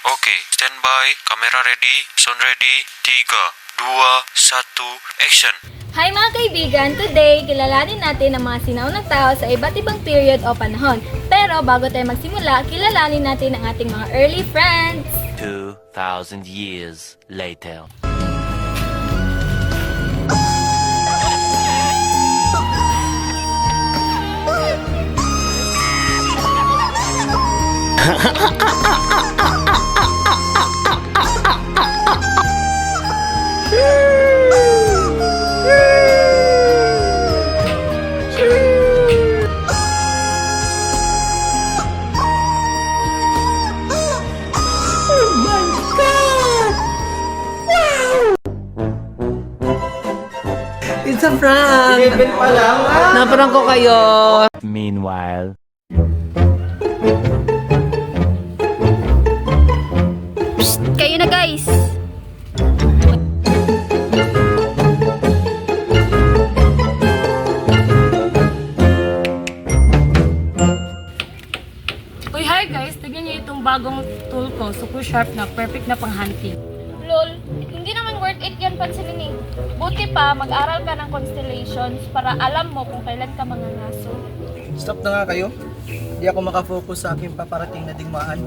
Oke, standby, kamera ready, sound ready, 3, 2, 1, action! Hi mga kaibigan! Today, kilalanin natin ang mga sinaunang tao sa iba't ibang period o panahon. Pero bago tayo magsimula, kilalanin natin ang ating mga early friends. 2,000 years later. It's a prank! 11 pa lang. Naprank ko kayo! Meanwhile. Psst! Kayo na guys! Uy, hi guys! Tignan niyo itong bagong tool ko. Super sharp na. Perfect na pang hunting. Lol, hindi naman worth it yan pansinin eh. Buti pa, mag-aral ka ng constellations para alam mo kung kailan ka mangangaso. Stop na nga kayo. Hindi ako makafocus sa aking paparating na digmaan.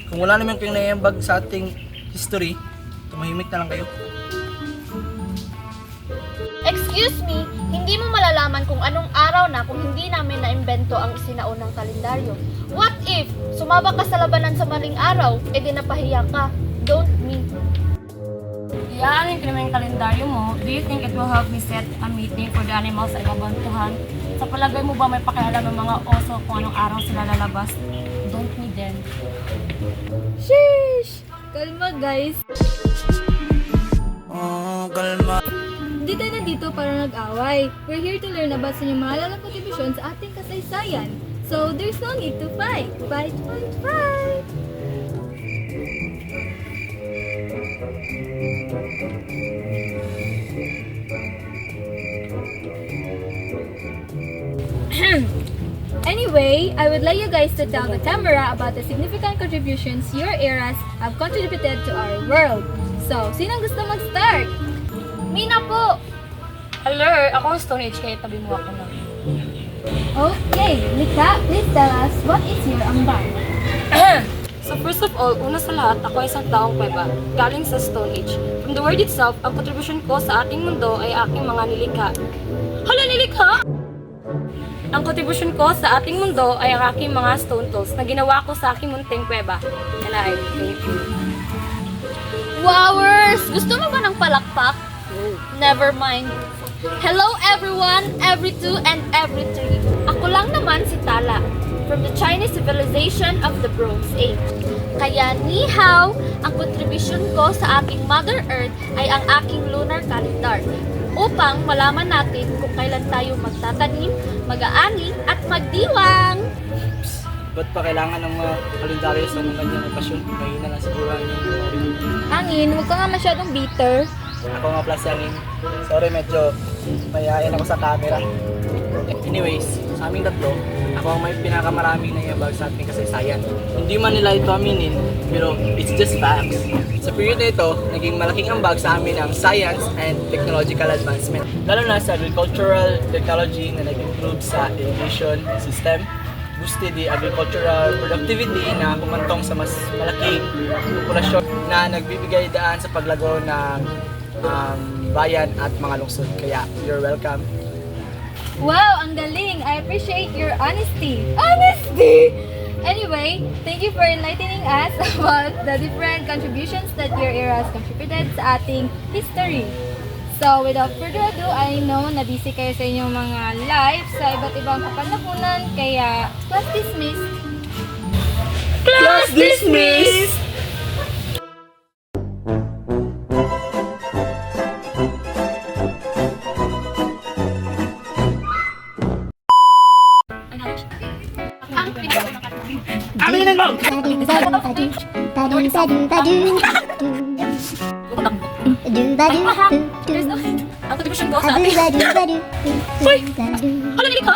Kung wala naman kayong naiambag sa ating history, tumahimik na lang kayo. Excuse me, hindi mo malalaman kung anong araw na kung hindi namin na-imbento ang isinaunang kalendaryo. What if sumabak ka sa labanan sa maling araw, edi napahiya ka? Don't me. Iaanin ko naman yung kalendaryo mo. Do you think it will help me set a meeting for the animals sa ibabantuhan? Sa palagay mo ba may pakialam ng mga oso kung anong araw sila lalabas? Don't me then. Sheesh! Kalma guys. Kalma. Hindi tayo nandito para nag-away. We're here to learn about sa inyong mga lalang kontribusyon sa ating kasaysayan. So, there's no need to fight. Fight, fight, fight! Anyway, I would like you guys to tell the camera about the significant contributions your eras have contributed to our world. So, sinong gusto mag-start? Mina po! Hello! Ako ang Stone Age kaya tabi mo ako na. Okay, Mika, please tell us what is your ambag? So first of all, una sa lahat, ako ay isang taong kuweba, galing sa Stone Age. From the word itself, ang contribution ko sa ating mundo ay aking mga nilikha. Hala, nilikha! Ang contribution ko sa ating mundo ay ang aking mga stone tools na ginawa ko sa aking munting kuweba. And I thank you. Wowers! Gusto mo ba ng palakpak? Never mind. Hello everyone, every two and every three. Ako lang naman si Tala, from the Chinese civilization of the Bronze Age. Kaya ni hao, ang contribution ko sa aking Mother Earth ay ang aking lunar calendar upang malaman natin kung kailan tayo magtatanim, mag-aani at magdiwang. Ba't pa kailangan ng mga kalendaryo sa mga kanyang okasyon? Mahina lang siguro ang inyong memory. Angin, huwag ka nga masyadong bitter. Ako nga plus yung sorry, medyo mayayain ako sa camera. Anyways, sa aming tatlo, ako ang may pinakamaraming naiambag sa ating kasaysayan. Hindi man nila ito aminin, pero it's just facts. Sa period na ito, naging malaking ambag sa amin ang science and technological advancement. Lalo na sa agricultural technology na nag-improve sa irrigation system, boosted the agricultural productivity na kumantong sa mas malaking populasyon na nagbibigay daan sa paglago ng bayan at mga lungsod. Kaya, you're welcome. Wow, ang galing! I appreciate your honesty. Honesty! Anyway, thank you for enlightening us about the different contributions that your era has contributed sa ating history. So, without further ado, I know na busy kayo sa inyong mga lives sa iba't ibang kapanahunan, kaya class dismissed! Class dismissed! Ang contribution ko sa ating... Hoy! Hala, nilikha!